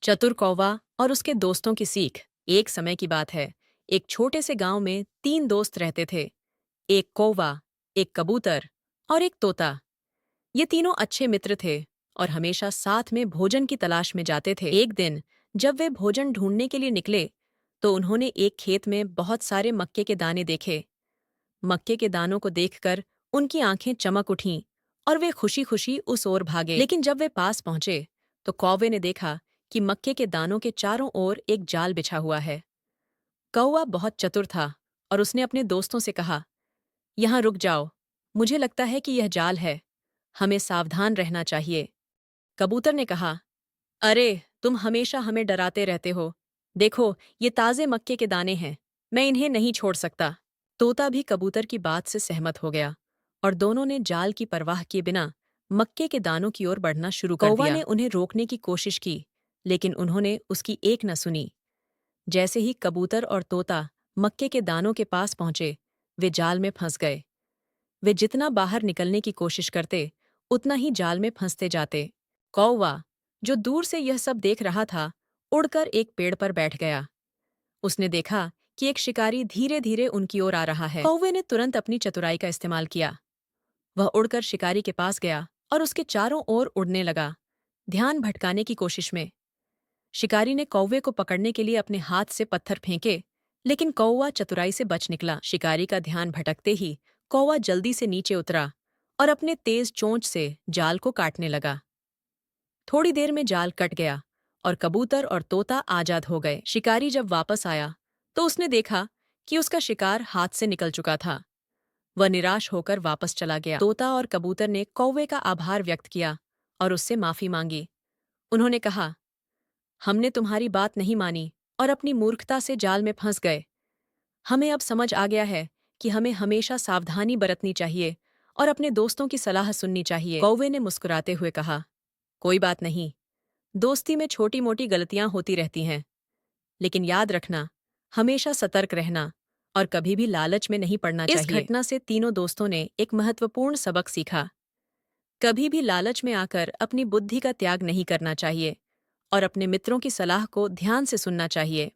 चतुर कौवा और उसके दोस्तों की सीख। एक समय की बात है। एक छोटे से गांव में 3 दोस्त रहते थे। एक कौवा, एक कबूतर और एक तोता। ये तीनों अच्छे मित्र थे और हमेशा साथ में भोजन की तलाश में जाते थे। एक दिन जब वे भोजन ढूंढने के लिए निकले तो उन्होंने एक खेत में बहुत सारे मक्के के दाने देखे। मक्के के दानों को देखकर उनकी आंखें चमक उठीं और वे खुशी खुशी उस ओर भागे। लेकिन जब वे पास पहुंचे तो कौवे ने देखा कि मक्के के दानों के चारों ओर एक जाल बिछा हुआ है। कौवा बहुत चतुर था और उसने अपने दोस्तों से कहा, यहाँ रुक जाओ, मुझे लगता है कि यह जाल है, हमें सावधान रहना चाहिए। कबूतर ने कहा, अरे तुम हमेशा हमें डराते रहते हो, देखो ये ताजे मक्के के दाने हैं, मैं इन्हें नहीं छोड़ सकता। तोता भी कबूतर की बात से सहमत हो गया और दोनों ने जाल की परवाह किए बिना मक्के के दानों की ओर बढ़ना शुरू कर दिया। कौवा ने उन्हें रोकने की कोशिश की, लेकिन उन्होंने उसकी एक न सुनी। जैसे ही कबूतर और तोता मक्के के दानों के पास पहुंचे, वे जाल में फंस गए। वे जितना बाहर निकलने की कोशिश करते, उतना ही जाल में फंसते जाते। कौवा, जो दूर से यह सब देख रहा था, उड़कर एक पेड़ पर बैठ गया। उसने देखा कि एक शिकारी धीरे धीरे उनकी ओर आ रहा है। कौवे ने तुरंत अपनी चतुराई का इस्तेमाल किया। वह उड़कर शिकारी के पास गया और उसके चारों ओर उड़ने लगा, ध्यान भटकाने की कोशिश में। शिकारी ने कौवे को पकड़ने के लिए अपने हाथ से पत्थर फेंके, लेकिन कौवा चतुराई से बच निकला। शिकारी का ध्यान भटकते ही कौवा जल्दी से नीचे उतरा और अपने तेज चोंच से जाल को काटने लगा। थोड़ी देर में जाल कट गया और कबूतर और तोता आजाद हो गए। शिकारी जब वापस आया तो उसने देखा कि उसका शिकार हाथ से निकल चुका था। वह निराश होकर वापस चला गया। तोता और कबूतर ने कौवे का आभार व्यक्त किया और उससे माफी मांगी। उन्होंने कहा, हमने तुम्हारी बात नहीं मानी और अपनी मूर्खता से जाल में फंस गए। हमें अब समझ आ गया है कि हमें हमेशा सावधानी बरतनी चाहिए और अपने दोस्तों की सलाह सुननी चाहिए। कौवे ने मुस्कुराते हुए कहा, कोई बात नहीं, दोस्ती में छोटी मोटी गलतियां होती रहती हैं, लेकिन याद रखना, हमेशा सतर्क रहना और कभी भी लालच में नहीं पड़ना चाहिए। इस घटना से तीनों दोस्तों ने एक महत्वपूर्ण सबक सीखा। कभी भी लालच में आकर अपनी बुद्धि का त्याग नहीं करना चाहिए और अपने मित्रों की सलाह को ध्यान से सुनना चाहिए।